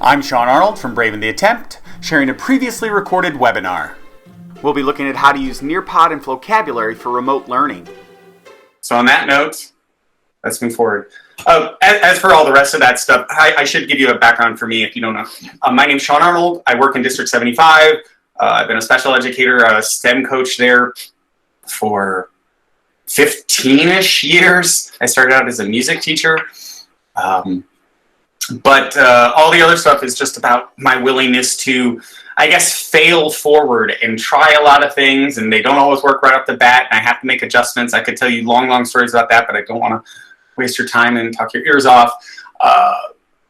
I'm Sean Arnold from Brave in the Attempt, sharing a previously recorded webinar. We'll be looking at how to use Nearpod and Flocabulary for remote learning. So on that note, let's move forward. As for all the rest of that stuff, I should give you a background for me if you don't know. My name's Sean Arnold. I work in District 75. I've been a special educator, a STEM coach there for 15-ish years. I started out as a music teacher. But all the other stuff is just about my willingness to, I guess, fail forward and try a lot of things, and they don't always work right off the bat, and I have to make adjustments. I could tell you long stories about that, but I don't want to waste your time and talk your ears off.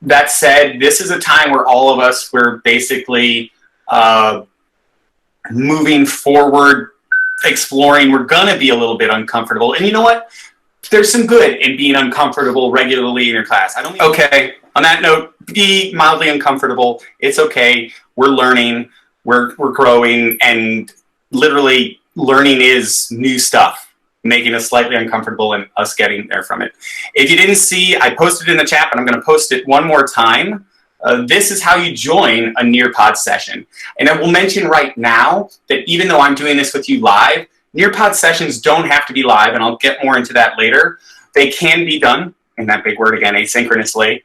That said, this is a time where all of us, we're basically moving forward, exploring. We're going to be a little bit uncomfortable, and you know what? There's some good in being uncomfortable regularly in your class. Okay. On that note, be mildly uncomfortable. It's okay. We're learning. We're growing, and literally learning is new stuff, making us slightly uncomfortable and us getting there from it. If you didn't see, I posted it in the chat, but I'm going to post it one more time. This is how you join a Nearpod session. And I will mention right now that even though I'm doing this with you live, Nearpod sessions don't have to be live, and I'll get more into that later. They can be done, and that big word again, asynchronously,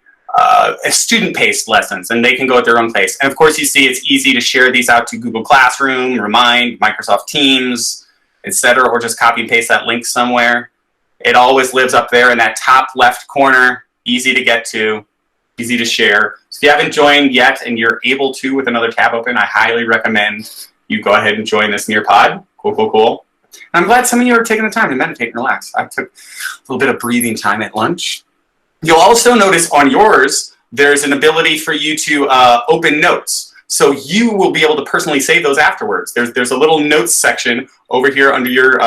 as student-paced lessons, and they can go at their own pace. And of course, you see it's easy to share these out to Google Classroom, Remind, Microsoft Teams, etc., or just copy and paste that link somewhere. It always lives up there in that top left corner, easy to get to, easy to share. So if you haven't joined yet and you're able to with another tab open, I highly recommend you go ahead and join this Nearpod. Cool. I'm glad some of you are taking the time to meditate and relax. I took a little bit of breathing time at lunch. You'll also notice on yours, there's an ability for you to open notes. So you will be able to personally save those afterwards. There's a little notes section over here under your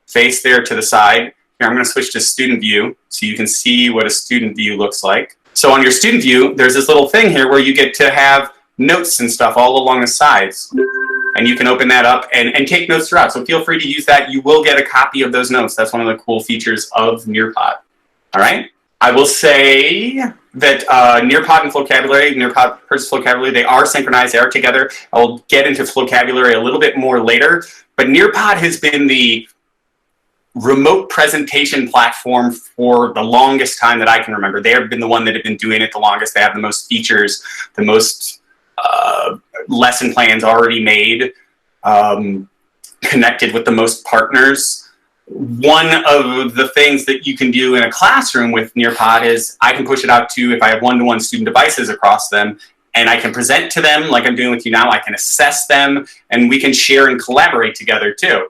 face there to the side. Here, I'm going to switch to student view so you can see what a student view looks like. So on your student view, there's this little thing here where you get to have notes and stuff all along the sides. And you can open that up and take notes throughout. So feel free to use that. You will get a copy of those notes. That's one of the cool features of Nearpod. All right? I will say that Nearpod and Flocabulary, Nearpod versus Flocabulary, they are synchronized. They are together. I will get into Flocabulary a little bit more later. But Nearpod has been the remote presentation platform for the longest time that I can remember. They have been the one that have been doing it the longest. They have the most features, the most lesson plans already made, connected with the most partners. One of the things that you can do in a classroom with Nearpod is I can push it out to, if I have one-to-one student devices across them, and I can present to them like I'm doing with you now. I can assess them, and we can share and collaborate together too.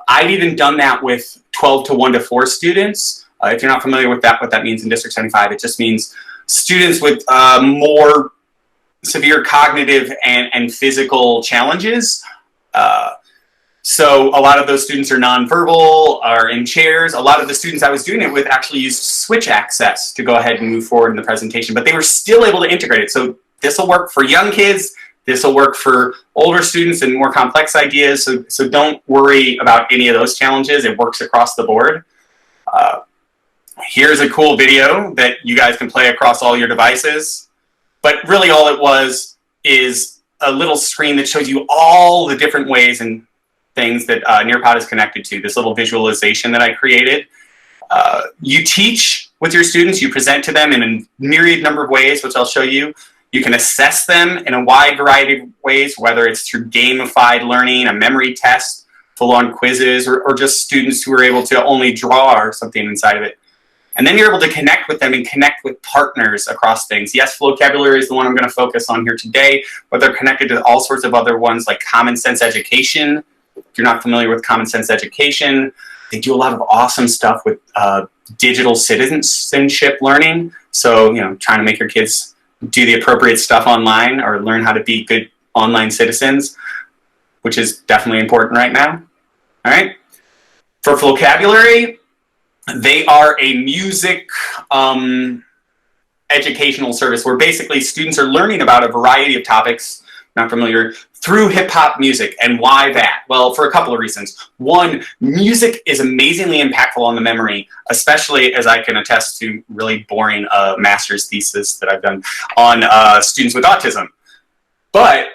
I've even done that with 12 to 1 to 4 students. If you're not familiar with that, what that means in District 75, it just means students with more severe cognitive and physical challenges. So a lot of those students are nonverbal, are in chairs. A lot of the students I was doing it with actually used switch access to go ahead and move forward in the presentation, but they were still able to integrate it. So this will work for young kids. This will work for older students and more complex ideas. So don't worry about any of those challenges. It works across the board. Here's a cool video that you guys can play across all your devices. But really all it was is a little screen that shows you all the different ways and things that Nearpod is connected to, this little visualization that I created. You teach with your students, you present to them in a myriad number of ways, which I'll show you. You can assess them in a wide variety of ways, whether it's through gamified learning, a memory test, full-on quizzes, or just students who are able to only draw or something inside of it. And then you're able to connect with them and connect with partners across things. Yes, Flocabulary is the one I'm going to focus on here today, but they're connected to all sorts of other ones like Common Sense Education. If you're not familiar with Common Sense Education, they do a lot of awesome stuff with digital citizenship learning. So, trying to make your kids do the appropriate stuff online or learn how to be good online citizens, which is definitely important right now. All right. For Flocabulary, they are a music educational service where basically students are learning about a variety of topics not familiar, through hip hop music. And why that? Well, for a couple of reasons. One, music is amazingly impactful on the memory, especially as I can attest to really boring master's thesis that I've done on students with autism. But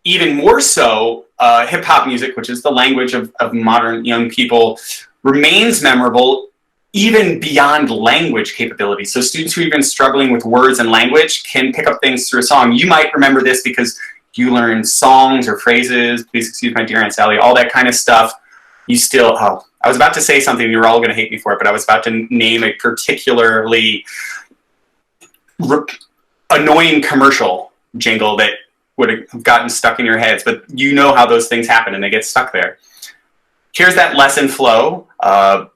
even more so, hip hop music, which is the language of modern young people, remains memorable even beyond language capabilities. So students who are even struggling with words and language can pick up things through a song. You might remember this because you learn songs or phrases, please excuse my dear Aunt Sally, all that kind of stuff. You still, oh, I was about to say something, you're all gonna hate me for it, but I was about to name a particularly annoying commercial jingle that would have gotten stuck in your heads, but you know how those things happen and they get stuck there. Here's that lesson flow.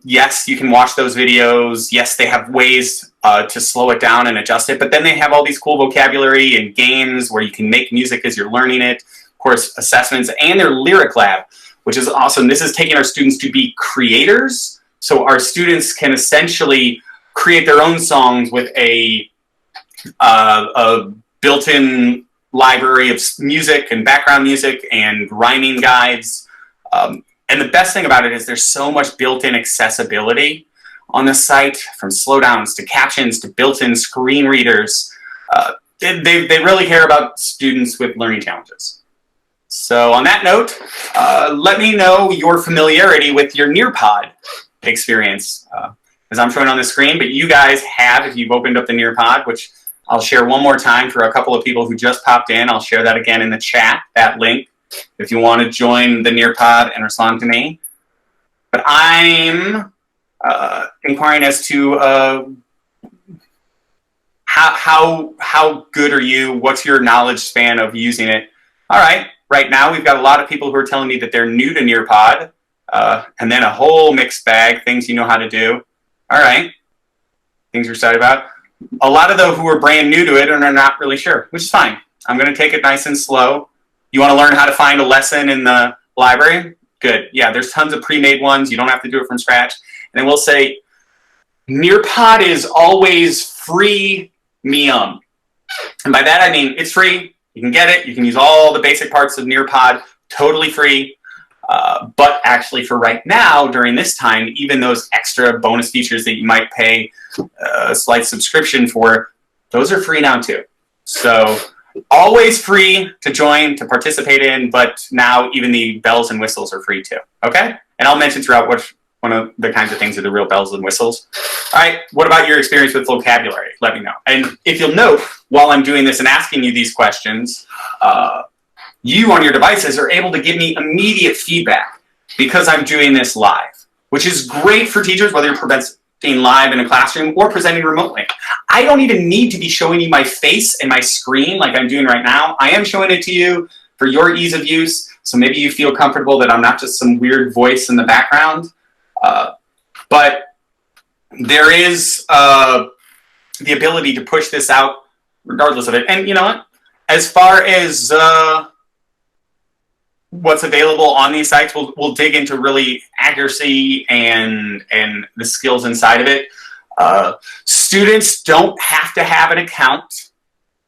Yes, you can watch those videos. Yes, they have ways to slow it down and adjust it, but then they have all these cool vocabulary and games where you can make music as you're learning it. Of course, assessments and their lyric lab, which is awesome. This is taking our students to be creators. So our students can essentially create their own songs with a built-in library of music and background music and rhyming guides. And the best thing about it is there's so much built-in accessibility on the site, from slowdowns to captions to built-in screen readers. They really care about students with learning challenges. So on that note, let me know your familiarity with your Nearpod experience. As I'm showing on the screen, but you guys have, if you've opened up the Nearpod, which I'll share one more time for a couple of people who just popped in. I'll share that again in the chat, that link, if you want to join the Nearpod and respond to me. But I'm inquiring as to how good are you? What's your knowledge span of using it? All right, right now we've got a lot of people who are telling me that they're new to Nearpod, and then a whole mixed bag, things you know how to do. All right, things you're excited about. A lot of those who are brand new to it and are not really sure, which is fine. I'm going to take it nice and slow. You want to learn how to find a lesson in the library? Good. Yeah, there's tons of pre-made ones. You don't have to do it from scratch. And I will say, Nearpod is always freemium. And by that I mean it's free. You can get it. You can use all the basic parts of Nearpod totally free. But actually for right now, during this time, even those extra bonus features that you might pay a slight subscription for, those are free now too. So always free to join, to participate in, but now even the bells and whistles are free too, okay? And I'll mention throughout which one of the kinds of things are the real bells and whistles. All right, what about your experience with vocabulary? Let me know. And if you'll note, while I'm doing this and asking you these questions, you on your devices are able to give me immediate feedback because I'm doing this live, which is great for teachers, whether you're presenting live in a classroom or presenting remotely. I don't even need to be showing you my face and my screen like I'm doing right now. I am showing it to you for your ease of use, so maybe you feel comfortable that I'm not just some weird voice in the background. But there is the ability to push this out regardless of it. And you know what? As far as what's available on these sites, we'll dig into really accuracy and the skills inside of it. Students don't have to have an account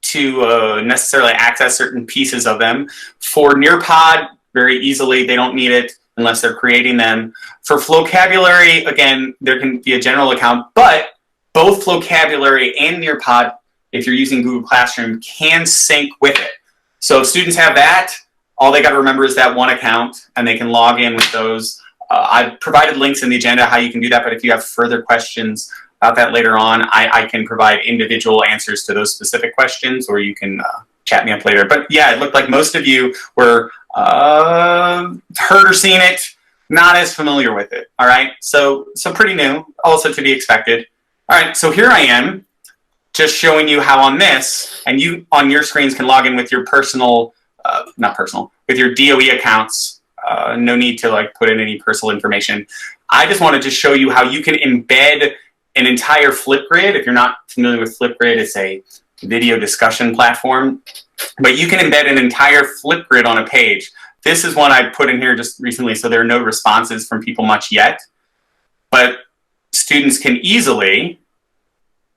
to necessarily access certain pieces of them. For Nearpod, very easily, they don't need it unless they're creating them. For Flocabulary, again, there can be a general account, but both Flocabulary and Nearpod, if you're using Google Classroom, can sync with it. So if students have that, all they got to remember is that one account, and they can log in with those. I've provided links in the agenda how you can do that, but if you have further questions about that later on, I can provide individual answers to those specific questions, or you can chat me up later. But yeah, it looked like most of you were heard or seen it, not as familiar with it. All right, so pretty new, also to be expected. All right, so here I am, just showing you how on this, and you on your screens can log in with your personal, with your DOE accounts. No need to like put in any personal information. I just wanted to show you how you can embed an entire Flipgrid. If you're not familiar with Flipgrid, it's a video discussion platform, but you can embed an entire Flipgrid on a page. This is one I put in here just recently, so there are no responses from people much yet, but students can easily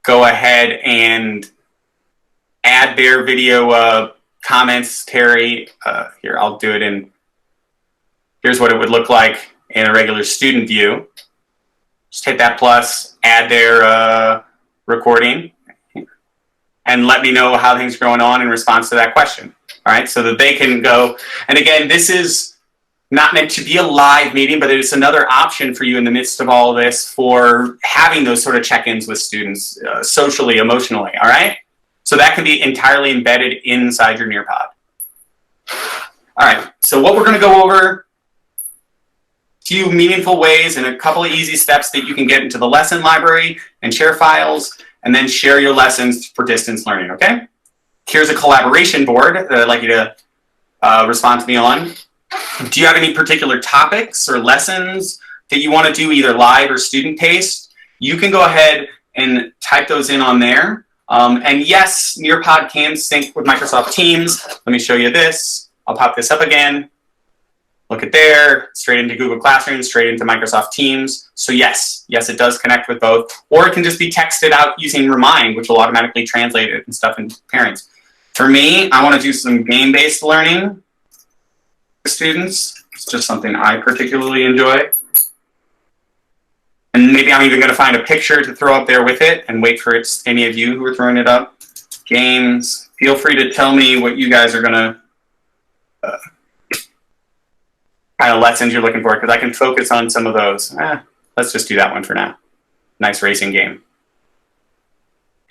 go ahead and add their video comments, Terry. Here, I'll do it in, here's what it would look like in a regular student view. Just hit that plus, add their recording, and let me know how things are going on in response to that question. All right, so that they can go, and again, this is not meant to be a live meeting, but it's another option for you in the midst of all of this for having those sort of check-ins with students, socially, emotionally, all right? So that can be entirely embedded inside your Nearpod. All right, so what we're gonna go over, a few meaningful ways and a couple of easy steps that you can get into the lesson library and share files, and then share your lessons for distance learning, okay? Here's a collaboration board that I'd like you to respond to me on. Do you have any particular topics or lessons that you want to do either live or student-paced? You can go ahead and type those in on there. And yes, Nearpod can sync with Microsoft Teams. Let me show you this. I'll pop this up again. Look at there, straight into Google Classroom, straight into Microsoft Teams. So yes, it does connect with both. Or it can just be texted out using Remind, which will automatically translate it and stuff into parents. For me, I want to do some game-based learning with students. It's just something I particularly enjoy. And maybe I'm even going to find a picture to throw up there with it and wait for any of you who are throwing it up. Games. Feel free to tell me what you guys are going to kind of lessons you're looking for, because I can focus on some of those. Let's just do that one for now. Nice racing game.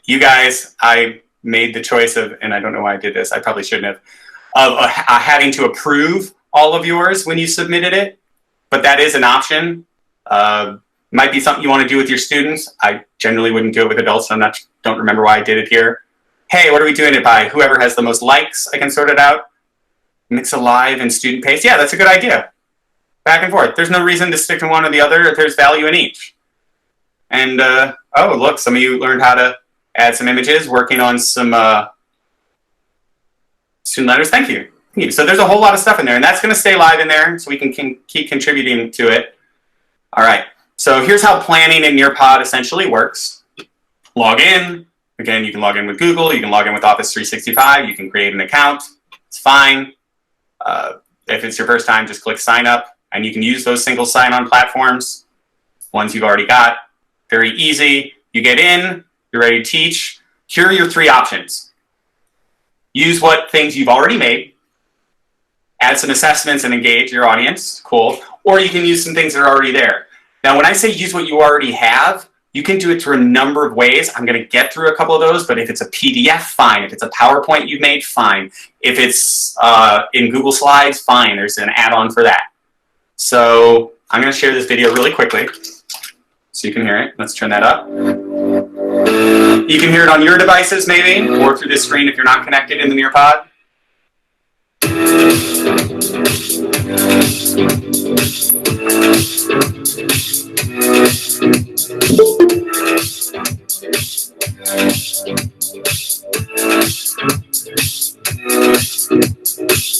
You guys, I made the choice of, and I don't know why I did this, I probably shouldn't have, of having to approve all of yours when you submitted it, but that is an option. Might be something you want to do with your students. I generally wouldn't do it with adults, so don't remember why I did it here. Hey, what are we doing it by? Whoever has the most likes, I can sort it out. Mix a live and student pace. Yeah, that's a good idea. Back and forth. There's no reason to stick to one or the other if there's value in each. And, oh, look, some of you learned how to add some images, working on some student letters. Thank you. So there's a whole lot of stuff in there, and that's going to stay live in there so we can keep contributing to it. All right. So here's how planning in Nearpod essentially works. Log in. Again, you can log in with Google. You can log in with Office 365. You can create an account. It's fine. If it's your first time, just click sign up, and you can use those single sign-on platforms, ones you've already got. Very easy. You get in. You're ready to teach. Here are your three options. Use what things you've already made. Add some assessments and engage your audience. Cool. Or you can use some things that are already there. Now, when I say use what you already have, you can do it through a number of ways. I'm going to get through a couple of those, but if it's a PDF, fine. If it's a PowerPoint you've made, fine. If it's in Google Slides, fine. There's an add-on for that. So I'm going to share this video really quickly so you can hear it. Let's turn that up. You can hear it on your devices, maybe, or through this screen if you're not connected in the Nearpod.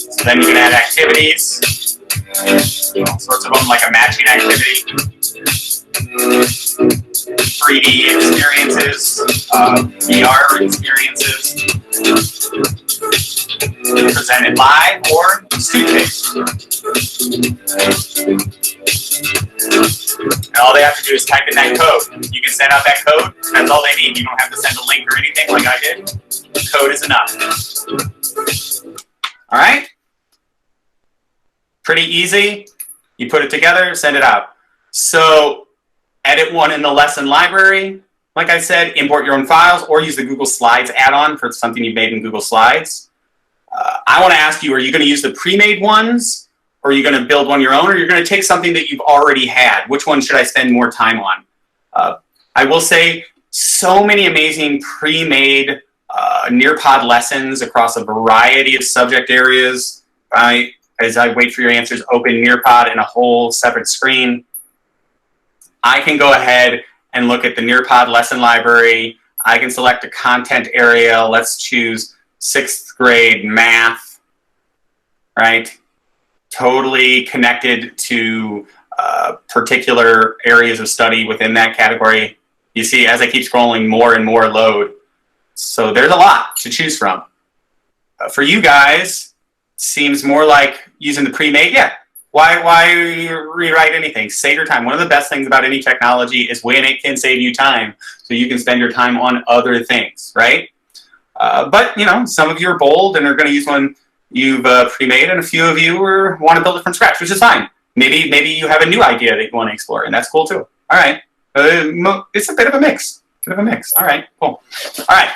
So then you can add activities, all sorts of them, like a matching activity, 3D experiences, VR experiences, presented live or student-based. And all they have to do is type in that code. You can send out that code. That's all they need. You don't have to send a link or anything like I did. The code is enough. All right? Pretty easy. You put it together, send it out. So edit one in the lesson library. Like I said, import your own files or use the Google Slides add-on for something you've made in Google Slides. I want to ask you, are you going to use the pre-made ones, or are you going to build one your own, or you're going to take something that you've already had? Which one should I spend more time on? I will say so many amazing pre-made Nearpod lessons across a variety of subject areas. As I wait for your answers, open Nearpod in a whole separate screen. I can go ahead and look at the Nearpod lesson library. I can select a content area. Let's choose 6th grade math, right? Totally connected to particular areas of study within that category. You see, as I keep scrolling, more and more load. So there's a lot to choose from. For you guys, seems more like using the pre-made. Yeah. Why rewrite anything? Save your time. One of the best things about any technology is when it can save you time, so you can spend your time on other things, right? But you know, some of you are bold and are going to use one you've pre-made, and a few of you want to build it from scratch, which is fine. Maybe you have a new idea that you want to explore, and that's cool too. All right, it's a bit of a mix. All right, cool. All right,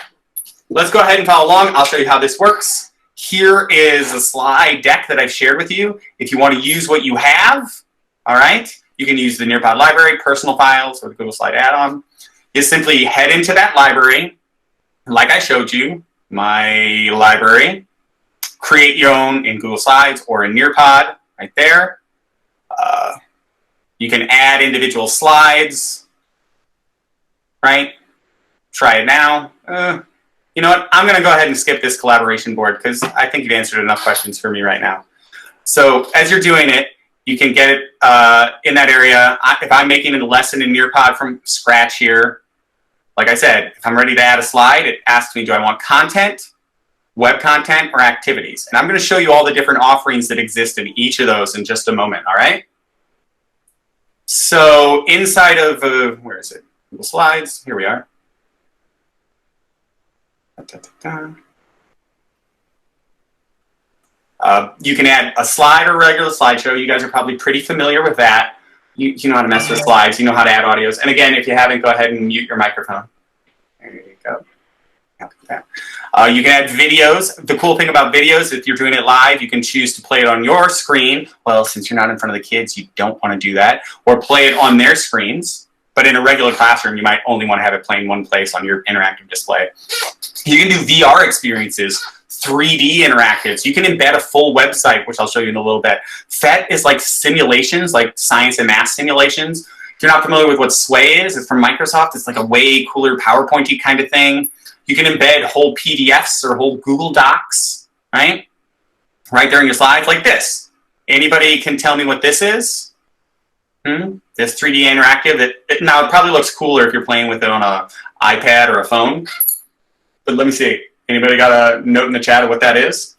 let's go ahead and follow along. I'll show you how this works. Here is a slide deck that I've shared with you. If you want to use what you have, all right, you can use the Nearpod library, personal files, or the Google Slide add-on. You simply head into that library, like I showed you, my library. Create your own in Google Slides or in Nearpod, right there. You can add individual slides, right? Try it now. You know what? I'm going to go ahead and skip this collaboration board because I think you've answered enough questions for me right now. So as you're doing it, you can get it in that area. If I'm making a lesson in Nearpod from scratch here, like I said, if I'm ready to add a slide, it asks me, do I want content, web content, or activities? And I'm going to show you all the different offerings that exist in each of those in just a moment, all right? So inside of, where is it? Google Slides, here we are. You can add a slide or regular slideshow. You guys are probably pretty familiar with that. You know how to mess with slides. You know how to add audios. And again, if you haven't, go ahead and mute your microphone. There you go. You can add videos. The cool thing about videos, if you're doing it live, you can choose to play it on your screen. Well, since you're not in front of the kids, you don't want to do that. Or play it on their screens. But in a regular classroom, you might only want to have it playing one place on your interactive display. You can do VR experiences, 3D interactives. You can embed a full website, which I'll show you in a little bit. PhET is like simulations, like science and math simulations. If you're not familiar with what Sway is, it's from Microsoft. It's like a way cooler PowerPointy kind of thing. You can embed whole PDFs or whole Google Docs, right? Right there in your slides, like this. Anybody can tell me what this is? This 3D interactive. Now, it probably looks cooler if you're playing with it on an iPad or a phone. But let me see. Anybody got a note in the chat of what that is?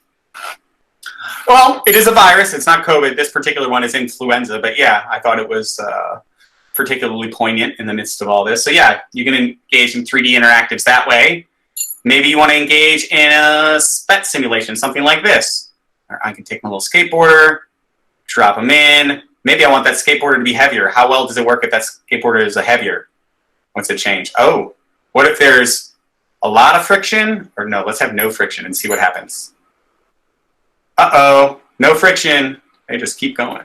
Well, it is a virus. It's not COVID. This particular one is influenza. But yeah, I thought it was particularly poignant in the midst of all this. So yeah, you can engage in 3D interactives that way. Maybe you want to engage in a Spec Simulation, something like this. Or I can take my little skateboarder, drop them in. Maybe I want that skateboarder to be heavier. How well does it work if that skateboarder is heavier? What's it change? Oh, what if there's a lot of friction? Or no, let's have no friction and see what happens. Uh-oh, no friction. They just keep going.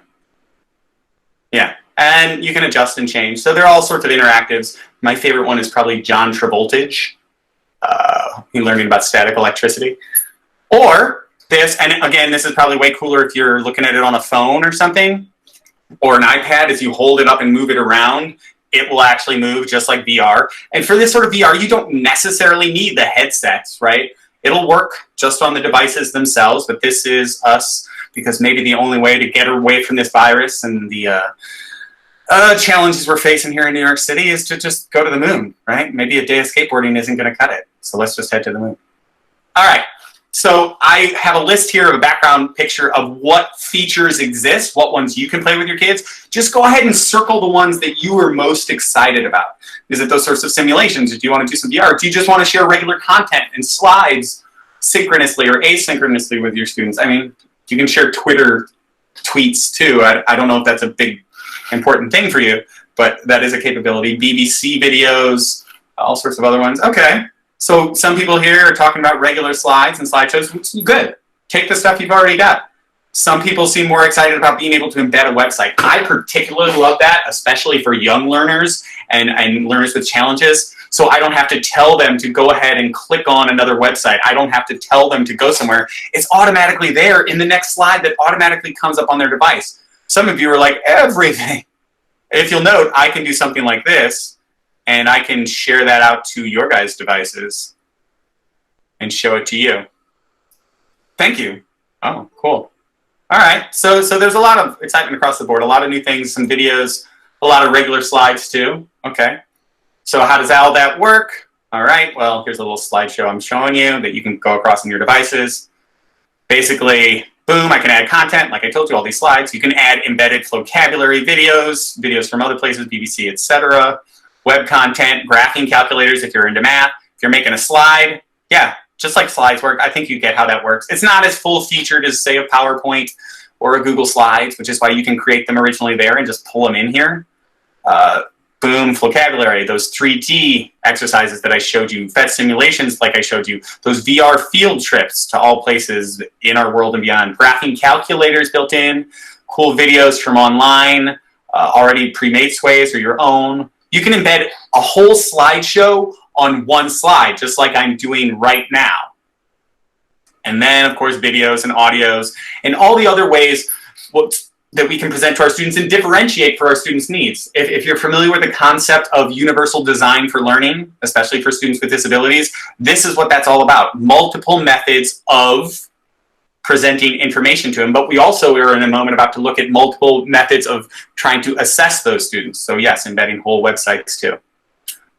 Yeah, and you can adjust and change. So there are all sorts of interactives. My favorite one is probably John Travoltage. You're learning about static electricity. Or this, and again, this is probably way cooler if you're looking at it on a phone or something, or an iPad. As you hold it up and move it around, it will actually move just like VR. And for this sort of VR, you don't necessarily need the headsets, right? It'll work just on the devices themselves, but this is us, because maybe the only way to get away from this virus and the challenges we're facing here in New York City is to just go to the moon, right? Maybe a day of skateboarding isn't going to cut it. So let's just head to the moon. All right. So I have a list here of a background picture of what features exist, what ones you can play with your kids. Just go ahead and circle the ones that you are most excited about. Is it those sorts of simulations? Do you want to do some VR? Do you just want to share regular content and slides synchronously or asynchronously with your students? I mean, you can share Twitter tweets too. I don't know if that's a big important thing for you, but that is a capability. BBC videos, all sorts of other ones. Okay. So some people here are talking about regular slides and slideshows, which is good. Take the stuff you've already got. Some people seem more excited about being able to embed a website. I particularly love that, especially for young learners and learners with challenges. So I don't have to tell them to go ahead and click on another website. I don't have to tell them to go somewhere. It's automatically there in the next slide that automatically comes up on their device. Some of you are like, everything. If you'll note, I can do something like this, and I can share that out to your guys' devices and show it to you. Thank you. Oh, cool. All right, so there's a lot of excitement across the board, a lot of new things, some videos, a lot of regular slides too. Okay, so how does all that work? All right, well, here's a little slideshow I'm showing you that you can go across on your devices. basically, boom, I can add content, like I told you, all these slides. You can add embedded vocabulary videos, videos from other places, BBC, etc. Web content, graphing calculators if you're into math. If you're making a slide, yeah, just like slides work, I think you get how that works. It's not as full-featured as, say, a PowerPoint or a Google Slides, which is why you can create them originally there and just pull them in here. Boom, vocabulary, those 3D exercises that I showed you, Spec Simulations like I showed you, those VR field trips to all places in our world and beyond, graphing calculators built in, cool videos from online, already pre-made sways or your own. You can embed a whole slideshow on one slide, just like I'm doing right now. And then, of course, videos and audios and all the other ways that we can present to our students and differentiate for our students' needs. If you're familiar with the concept of universal design for learning, especially for students with disabilities, this is what that's all about. Multiple methods of presenting information to them, but we also are in a moment about to look at multiple methods of trying to assess those students. So yes, embedding whole websites too.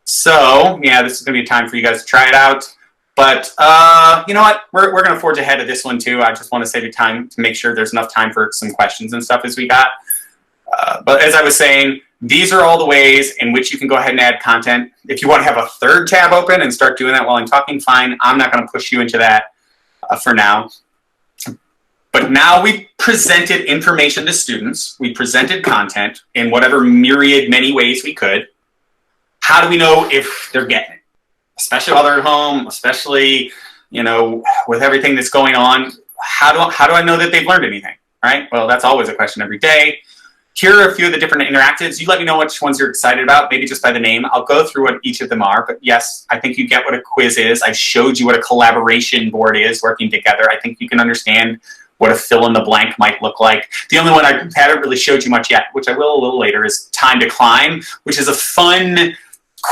So yeah, this is gonna be a time for you guys to try it out. But you know what? We're going to forge ahead of this one too. I just want to save you time to make sure there's enough time for some questions and stuff as we got. But as I was saying, these are all the ways in which you can go ahead and add content. If you want to have a third tab open and start doing that while I'm talking, fine. I'm not going to push you into that for now. But now we presented information to students. We presented content in whatever myriad, many ways we could. How do we know if they're getting it? Especially while they're at home, especially, you know, with everything that's going on, how do I know that they've learned anything, right? Well, that's always a question every day. Here are a few of the different interactives. You let me know which ones you're excited about, maybe just by the name. I'll go through what each of them are, but yes, I think you get what a quiz is. I showed you what a collaboration board is, working together. I think you can understand what a fill in the blank might look like. The only one I haven't really showed you much yet, which I will a little later, is time to climb, which is a fun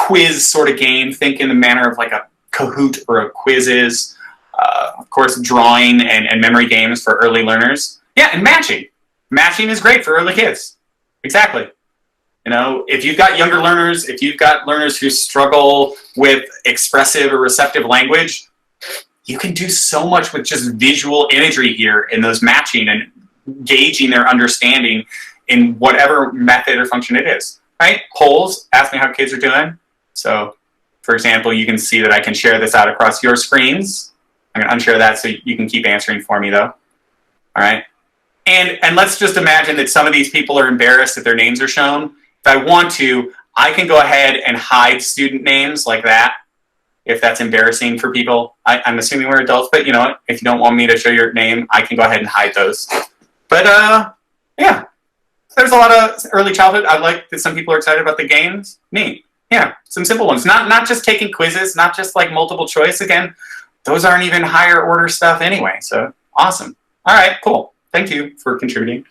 quiz sort of game. Think in the manner of like a Kahoot or a Quizzes. Of course, drawing and memory games for early learners. Yeah, and matching. Matching is great for early kids. Exactly. You know, if you've got younger learners, if you've got learners who struggle with expressive or receptive language, you can do so much with just visual imagery here in those matching and gauging their understanding in whatever method or function it is. Right? Polls, ask me how kids are doing. So, for example, you can see that I can share this out across your screens. I'm going to unshare that so you can keep answering for me, though. All right? And let's just imagine that some of these people are embarrassed that their names are shown. If I want to, I can go ahead and hide student names like that, if that's embarrassing for people. I'm assuming we're adults, but you know what? If you don't want me to show your name, I can go ahead and hide those. But, yeah. There's a lot of early childhood. I like that some people are excited about the games. Neat. Yeah, some simple ones. Not just taking quizzes, not just like multiple choice. Again, those aren't even higher order stuff anyway. So awesome. All right, cool. Thank you for contributing.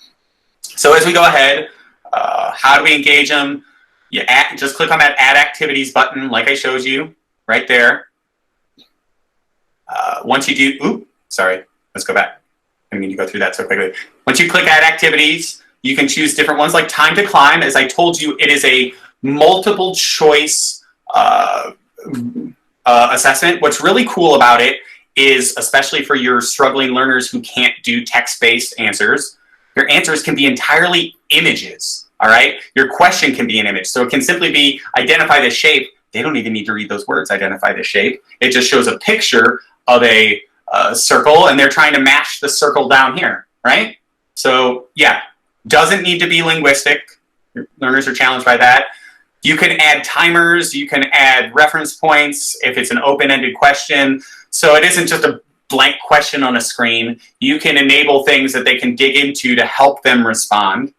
So as we go ahead, how do we engage them? You just click on that Add Activities button like I showed you right there. Once you do, sorry, let's go back. I didn't mean to go through that so quickly. Once you click Add Activities, you can choose different ones like Time to Climb. As I told you, it is a multiple choice assessment. What's really cool about it is, especially for your struggling learners who can't do text-based answers, your answers can be entirely images, all right? Your question can be an image. So it can simply be identify the shape. They don't even need to read those words, identify the shape. It just shows a picture of a circle, and they're trying to match the circle down here, right? So yeah, doesn't need to be linguistic. Your learners are challenged by that. You can add timers, you can add reference points if it's an open-ended question. So it isn't just a blank question on a screen. You can enable things that they can dig into to help them respond,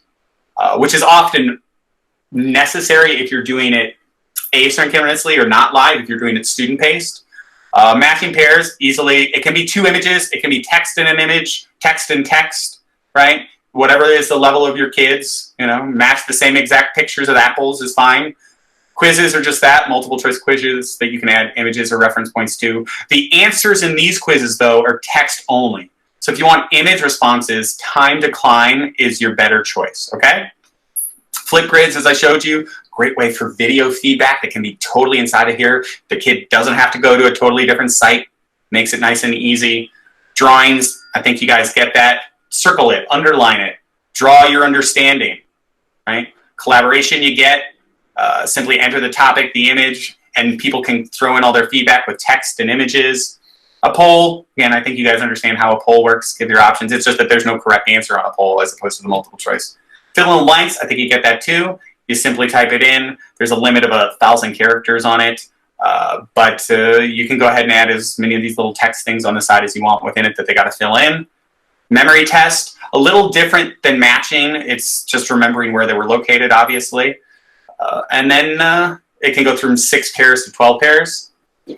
which is often necessary if you're doing it asynchronously or not live, if you're doing it student-paced. Matching pairs, easily, it can be two images, it can be text and an image, text and text, right? Whatever is the level of your kids, you know, match the same exact pictures of apples is fine. Quizzes are just that, multiple choice quizzes that you can add images or reference points to. The answers in these quizzes, though, are text only. So if you want image responses, Time to Climb is your better choice, okay? Flipgrids, as I showed you, great way for video feedback that can be totally inside of here. The kid doesn't have to go to a totally different site, makes it nice and easy. Drawings, I think you guys get that. Circle it, underline it, draw your understanding, right? Collaboration you get, simply enter the topic, the image, and people can throw in all their feedback with text and images. A poll, again, I think you guys understand how a poll works. Give your options. It's just that there's no correct answer on a poll as opposed to the multiple choice. Fill in the blanks, I think you get that too. You simply type it in. There's a limit of 1,000 characters on it. But you can go ahead and add as many of these little text things on the side as you want within it that they got to fill in. Memory test, a little different than matching. It's just remembering where they were located, obviously. And then it can go from 6 pairs to 12 pairs. All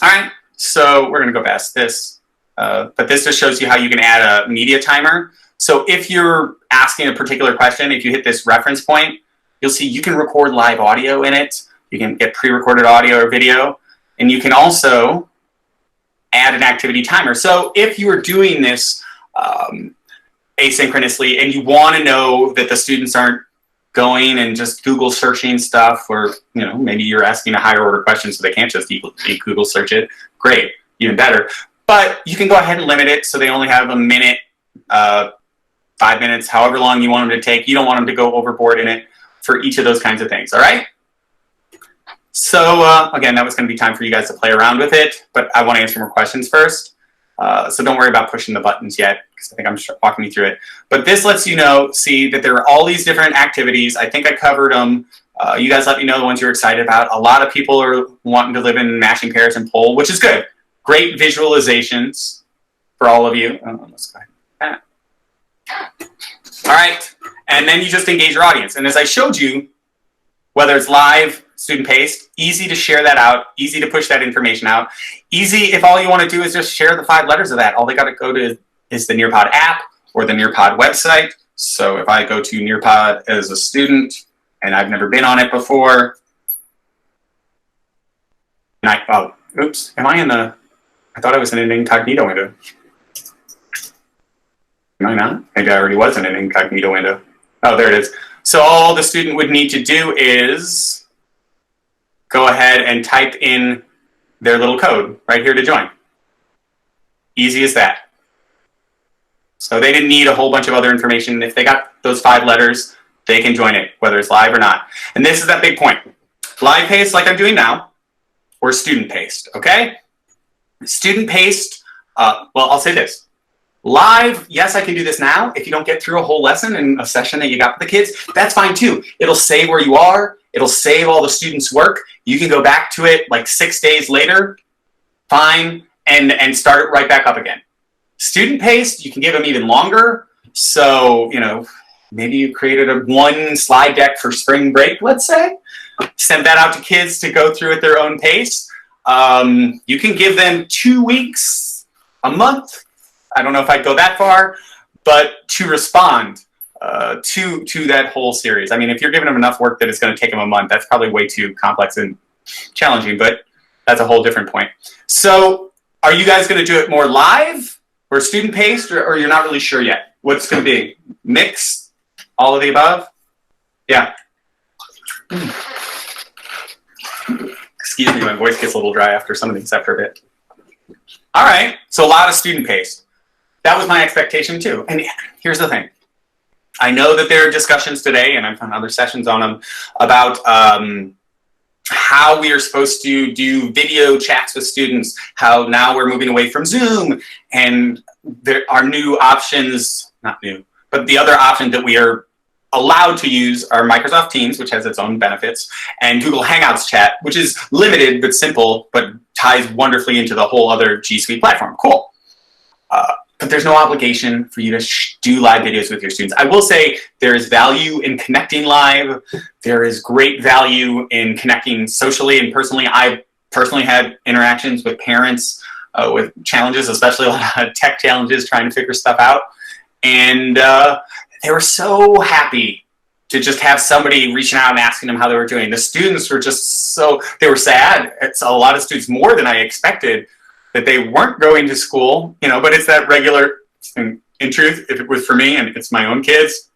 right, so we're going to go past this. But this just shows you how you can add a media timer. So if you're asking a particular question, if you hit this reference point, you'll see you can record live audio in it. You can get pre-recorded audio or video. And you can also add an activity timer. So if you are doing this asynchronously and you want to know that the students aren't going and just Google searching stuff, or maybe you're asking a higher order question so they can't just Google search it, great, even better. But you can go ahead and limit it so they only have a minute, 5 minutes, however long you want them to take. You don't want them to go overboard in it for each of those kinds of things, all right? So again, that was going to be time for you guys to play around with it, but I want to answer more questions first. So don't worry about pushing the buttons yet, because I think I'm walking you through it. But this lets you see that there are all these different activities. I think I covered them. You guys let me know the ones you're excited about. A lot of people are wanting to live in matching pairs and poll, which is good. Great visualizations for all of you. Let's go ahead. All right, and then you just engage your audience. And as I showed you, whether it's live, student-paced, easy to share that out, easy to push that information out, easy if all you want to do is just share the 5 letters of that. All they got to go to is the Nearpod app or the Nearpod website. So if I go to Nearpod as a student, and I've never been on it before, and oops, am I in the, I thought I was in an incognito window. Am I not? Maybe I already was in an incognito window. Oh, there it is. So all the student would need to do is go ahead and type in their little code right here to join. Easy as that. So they didn't need a whole bunch of other information. If they got those 5 letters, they can join it, whether it's live or not. And this is that big point. Live paced, like I'm doing now, or student paced, okay? Student paced, well, I'll say this. Live, yes, I can do this now. If you don't get through a whole lesson in a session that you got with the kids, that's fine too. It'll save where you are. It'll save all the students' work. You can go back to it like 6 days later, fine, and start it right back up again. Student-paced, you can give them even longer. So, maybe you created one slide deck for spring break, let's say. Send that out to kids to go through at their own pace. You can give them 2 weeks, a month. I don't know if I'd go that far, but to respond to that whole series. I mean, if you're giving them enough work that it's going to take them a month, that's probably way too complex and challenging, but that's a whole different point. So are you guys going to do it more live or student-paced, or you're not really sure yet? What's going to be? Mix? All of the above? Yeah. Excuse me, my voice gets a little dry after some of these after a bit. All right, so a lot of student-paced. That was my expectation too. And here's the thing. I know that there are discussions today, and I've done other sessions on them, about how we are supposed to do video chats with students, how now we're moving away from Zoom, and there are new options, not new, but the other options that we are allowed to use are Microsoft Teams, which has its own benefits, and Google Hangouts chat, which is limited but simple, but ties wonderfully into the whole other G Suite platform. Cool. But there's no obligation for you to do live videos with your students. I will say there is value in connecting live. There is great value in connecting socially and personally. I personally had interactions with parents with challenges, especially a lot of tech challenges, trying to figure stuff out. And they were so happy to just have somebody reaching out and asking them how they were doing. The students were just they were sad. It's a lot of students, more than I expected, that they weren't going to school, but it's that regular thing. In truth, if it was for me and it's my own kids,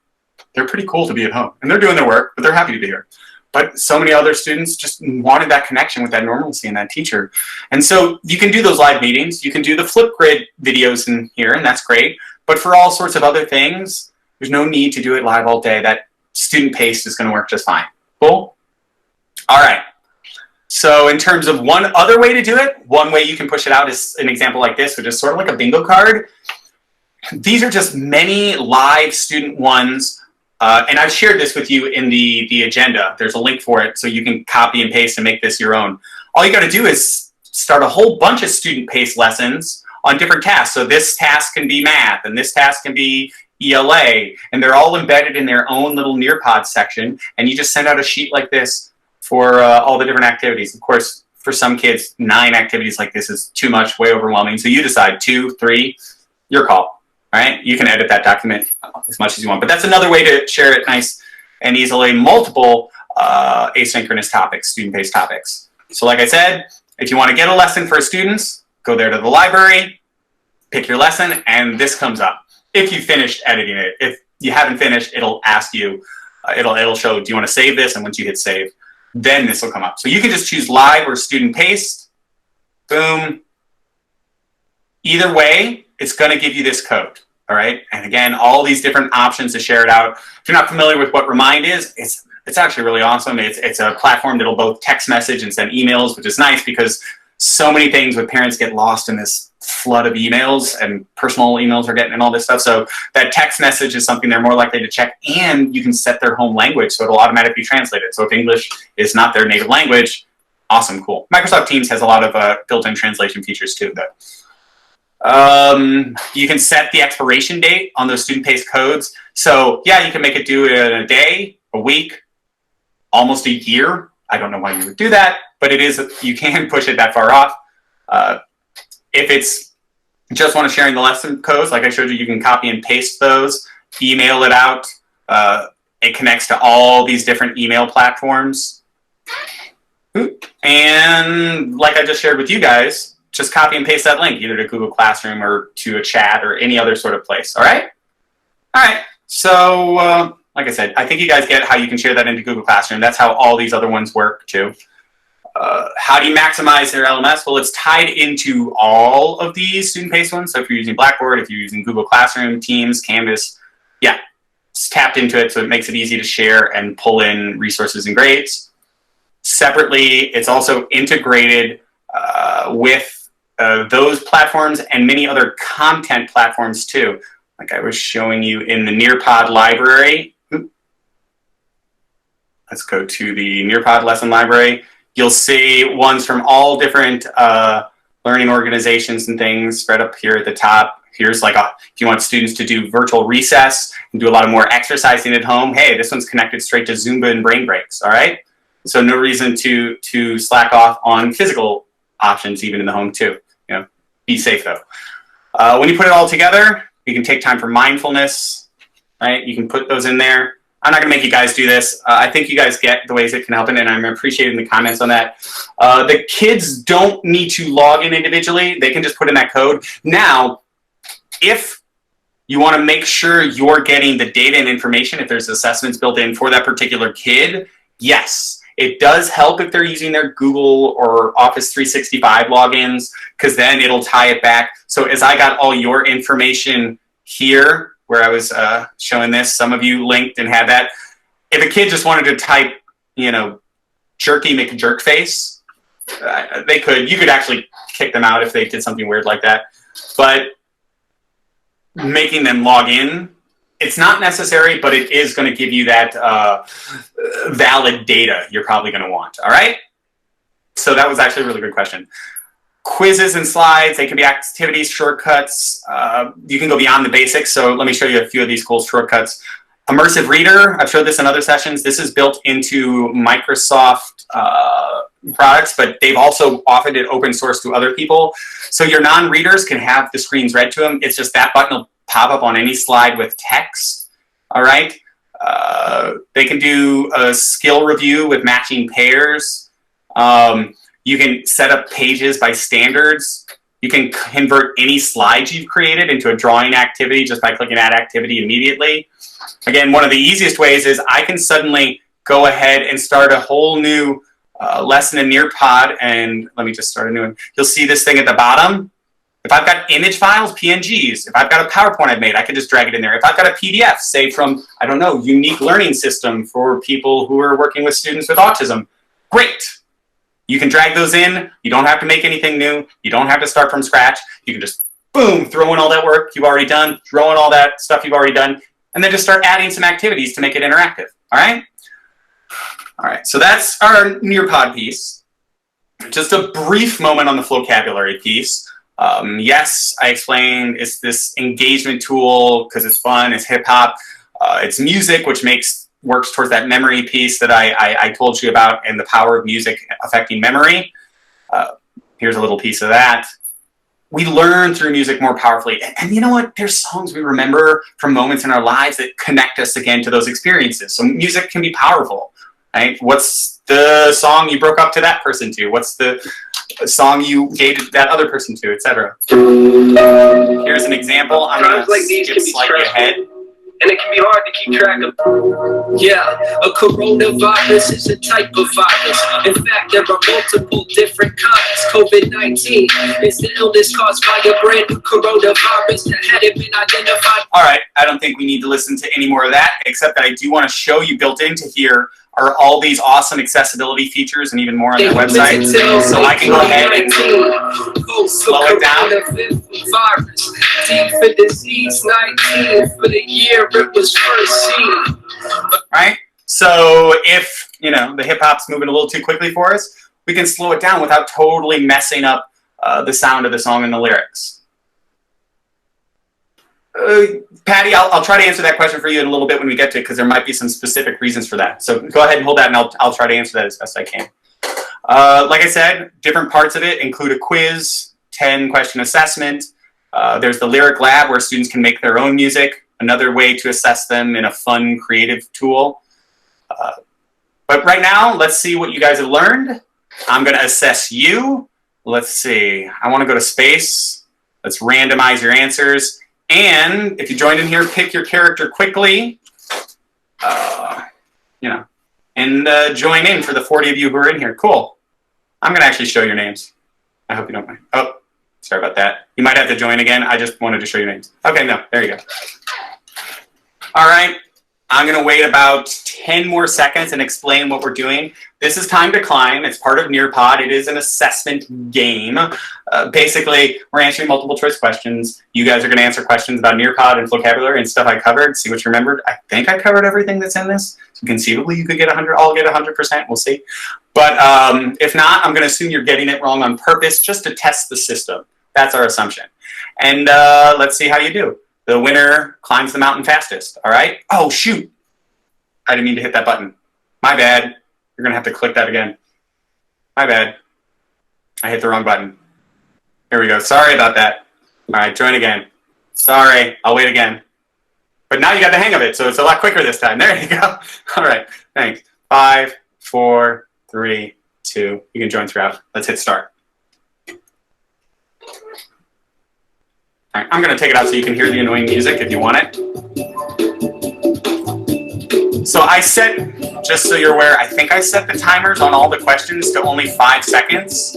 they're pretty cool to be at home. And they're doing their work, but they're happy to be here. but so many other students just wanted that connection with that normalcy and that teacher. And so you can do those live meetings. You can do the Flipgrid videos in here, and that's great. But for all sorts of other things, there's no need to do it live all day. That student pace is going to work just fine. Cool? All right. So in terms of one other way to do it, one way you can push it out is an example like this, which is sort of like a bingo card. These are just many live student ones. And I've shared this with you in the agenda. There's a link for it, so you can copy and paste and make this your own. All you got to do is start a whole bunch of student-paced lessons on different tasks. So this task can be math, and this task can be ELA, and they're all embedded in their own little Nearpod section. And you just send out a sheet like this for all the different activities. Of course, for some kids, 9 activities like this is too much, way overwhelming. So you decide 2, 3, your call. All right, you can edit that document as much as you want. But that's another way to share it nice and easily. Multiple asynchronous topics, student-based topics. So like I said, if you want to get a lesson for students, go there to the library, pick your lesson, and this comes up. If you finished editing it. If you haven't finished, it'll ask you, it'll show, do you want to save this? And once you hit save, then this will come up. So you can just choose live or student-paced. Boom. Either way, it's going to give you this code. All right. And again, all these different options to share it out. If you're not familiar with what Remind is, it's actually really awesome. It's a platform that'll both text message and send emails, which is nice because so many things with parents get lost in this flood of emails, and personal emails are getting and all this stuff. So that text message is something they're more likely to check, and you can set their home language so it'll automatically translate it. So if English is not their native language, awesome, cool. Microsoft Teams has a lot of built-in translation features too, though. You can set the expiration date on those student-paced codes. So yeah, you can make it do it in a day, a week, almost a year. I don't know why you would do that, but it is, you can push it that far off. If it's just want to sharing the lesson codes, like I showed you, you can copy and paste those, email it out. It connects to all these different email platforms. And like I just shared with you guys, just copy and paste that link either to Google Classroom or to a chat or any other sort of place. All right? All right. So like I said, I think you guys get how you can share that into Google Classroom. That's how all these other ones work too. How do you maximize their LMS? Well, it's tied into all of these student-paced ones. So if you're using Blackboard, if you're using Google Classroom, Teams, Canvas, yeah, it's tapped into it, so it makes it easy to share and pull in resources and grades. Separately, it's also integrated with those platforms and many other content platforms too. Like I was showing you in the Nearpod library. Let's go to the Nearpod lesson library. You'll see ones from all different learning organizations and things spread up here at the top. Here's like if you want students to do virtual recess and do a lot of more exercising at home, hey, this one's connected straight to Zumba and brain breaks, all right? So no reason to slack off on physical options even in the home too. You know, be safe though. When you put it all together, you can take time for mindfulness, right? You can put those in there. I'm not going to make you guys do this. I think you guys get the ways it can help it, and I'm appreciating the comments on that. The kids don't need to log in individually. They can just put in that code. Now, if you want to make sure you're getting the data and information, if there's assessments built in for that particular kid, yes. It does help if they're using their Google or Office 365 logins, because then it'll tie it back. So as I got all your information here, where I was showing this, some of you linked and had that. If a kid just wanted to type, you know, jerky, make a jerk face, they could. You could actually kick them out if they did something weird like that. But making them log in, it's not necessary, but it is going to give you that valid data you're probably going to want. All right? So that was actually a really good question. Quizzes and slides, they can be activities, shortcuts. You can go beyond the basics. So let me show you a few of these cool shortcuts. Immersive Reader, I've showed this in other sessions. This is built into Microsoft products, but they've also offered it open source to other people. So your non-readers can have the screens read to them. It's just that button will pop up on any slide with text. All right. They can do a skill review with matching pairs. You can set up pages by standards. You can convert any slides you've created into a drawing activity just by clicking Add Activity immediately. Again, one of the easiest ways is I can suddenly go ahead and start a whole new lesson in Nearpod. And let me just start a new one. You'll see this thing at the bottom. If I've got image files, PNGs, if I've got a PowerPoint I've made, I can just drag it in there. If I've got a PDF, say from, I don't know, unique learning system for people who are working with students with autism, great. You can drag those in. You don't have to make anything new. You don't have to start from scratch. You can just, boom, throw in all that work you've already done, throw in all that stuff you've already done, and then just start adding some activities to make it interactive, all right? All right, so that's our Nearpod piece. Just a brief moment on the Flocabulary piece. Yes, I explained it's this engagement tool because it's fun, it's hip hop, it's music, which works towards that memory piece that I told you about and the power of music affecting memory. Here's a little piece of that. We learn through music more powerfully. And you know what? There's songs we remember from moments in our lives that connect us again to those experiences. So music can be powerful, right? What's the song you broke up to that person to? What's the song you dated that other person to, etc. Here's an example. I'm going to skip slightly ahead. And it can be hard to keep track of. Yeah, a coronavirus is a type of virus. In fact, there are multiple different kinds. COVID-19 is the illness caused by a brand new coronavirus that hadn't been identified. All right, I don't think we need to listen to any more of that, except that I do want to show you built into here are all these awesome accessibility features and even more on their website. So I can go ahead and slow it down. For disease 19 for the year it was first seen. Right? So if, you know, the hip hop's moving a little too quickly for us, we can slow it down without totally messing up the sound of the song and the lyrics. Patty, I'll try to answer that question for you in a little bit when we get to it, because there might be some specific reasons for that. So go ahead and hold that, and I'll try to answer that as best I can. Like I said, different parts of it include a quiz, 10-question assessment. There's the lyric lab where students can make their own music, another way to assess them in a fun, creative tool. But right now, let's see what you guys have learned. I'm going to assess you. Let's see. I want to go to space. Let's randomize your answers. And if you joined in here, pick your character quickly, you know, and join in for the 40 of you who are in here. Cool. I'm going to actually show your names. I hope you don't mind. Oh, sorry about that. You might have to join again. I just wanted to show your names. Okay, no, there you go. All right. I'm going to wait about 10 more seconds and explain what we're doing. This is Time to Climb. It's part of Nearpod. It is an assessment game. Basically, we're answering multiple choice questions. You guys are going to answer questions about Nearpod and Flocabulary and stuff I covered. See what you remembered. I think I covered everything that's in this. So conceivably, you could get 100. I'll get 100%. We'll see. But if not, I'm going to assume you're getting it wrong on purpose just to test the system. That's our assumption. And let's see how you do. The winner climbs the mountain fastest, all right? Oh, shoot. I didn't mean to hit that button. My bad. You're going to have to click that again. My bad. I hit the wrong button. Here we go. Sorry about that. All right, join again. Sorry, I'll wait again. But now you got the hang of it, so it's a lot quicker this time. There you go. All right, thanks. 5, 4, 3, 2. You can join throughout. Let's hit start. All right, I'm going to take it out so you can hear the annoying music if you want it. So I set, just so you're aware, I think I set the timers on all the questions to only 5 seconds.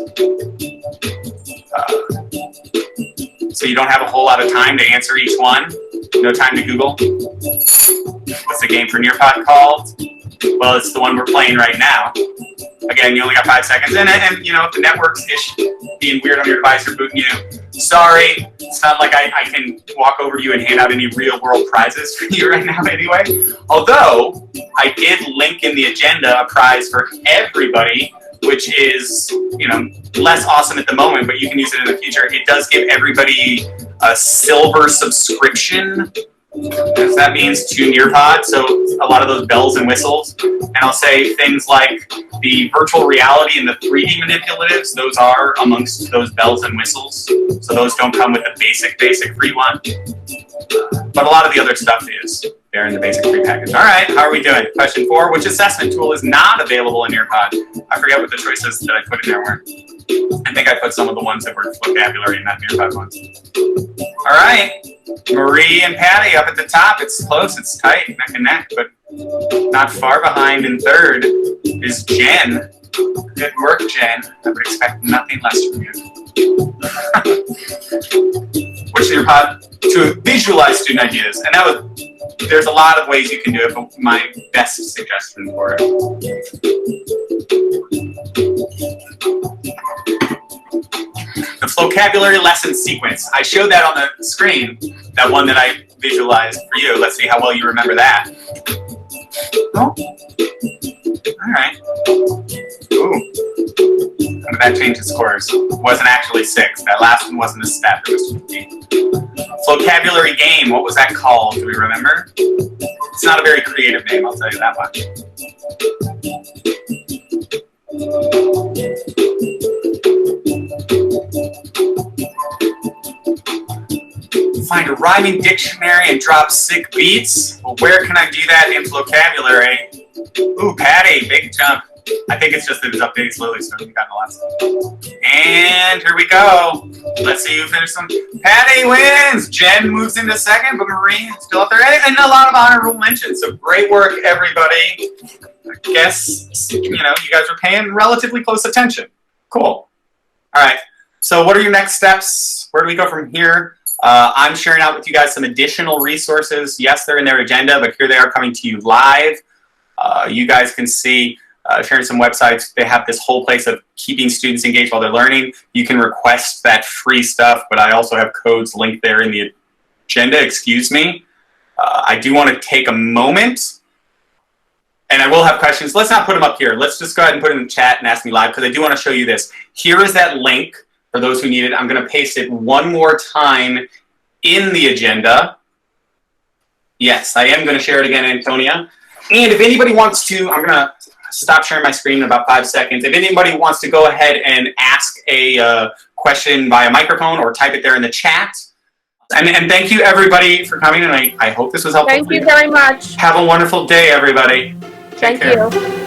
So you don't have a whole lot of time to answer each one. No time to Google. What's the game for Nearpod called? Well, it's the one we're playing right now. Again, you only got 5 seconds. And you know, if the network's being weird on your device or booting you, sorry. It's not like I can walk over to you and hand out any real-world prizes for you right now anyway. Although, I did link in the agenda a prize for everybody, which is, you know, less awesome at the moment, but you can use it in the future. It does give everybody a silver subscription, as that means, to Nearpod. So a lot of those bells and whistles. And I'll say things like the virtual reality and the 3D manipulatives, those are amongst those bells and whistles. So those don't come with the basic free one. But a lot of the other stuff is there in the basic free package. All right, how are we doing? Question 4, which assessment tool is not available in Nearpod? I forget what the choices that I put in there were. I think I put some of the ones that were Flocabulary and not Nearpod ones. All right, Marie and Patty up at the top. It's close, it's tight, neck and neck, but not far behind in third is Jen. Good work, Jen. I would expect nothing less from you. Which Nearpod? To visualize student ideas. And that was, there's a lot of ways you can do it, but my best suggestion for it. The Flocabulary lesson sequence. I showed that on the screen, that one that I visualized for you. Let's see how well you remember that. Oh. All right. Ooh. How did that change the scores? It wasn't actually 6. That last one wasn't a step. It was 15. Vocabulary game. What was that called? Do we remember? It's not a very creative name, I'll tell you that much. Find a rhyming dictionary and drop sick beats. Well, where can I do that in vocabulary? Ooh, Patty, big jump. I think it's just that it's updated slowly, so we got a lot of stuff. And here we go. Let's see who finished some. Patty wins. Jen moves into second, but Marie still up there. And a lot of honorable mentions. So great work, everybody. I guess, you know, you guys are paying relatively close attention. Cool. All right. So what are your next steps? Where do we go from here? I'm sharing out with you guys some additional resources. Yes, they're in their agenda, but here they are coming to you live. You guys can see sharing some websites. They have this whole place of keeping students engaged while they're learning. You can request that free stuff, but I also have codes linked there in the agenda, excuse me. I do want to take a moment, and I will have questions. Let's not put them up here. Let's just go ahead and put it in the chat and ask me live, because I do want to show you this. Here is that link for those who need it. I'm going to paste it one more time in the agenda. Yes, I am going to share it again, Antonia. And if anybody wants to, I'm going to stop sharing my screen in about 5 seconds. If anybody wants to go ahead and ask a question via microphone or type it there in the chat. And thank you, everybody, for coming. And I hope this was helpful. Thank you very much. Have a wonderful day, everybody. Thank you.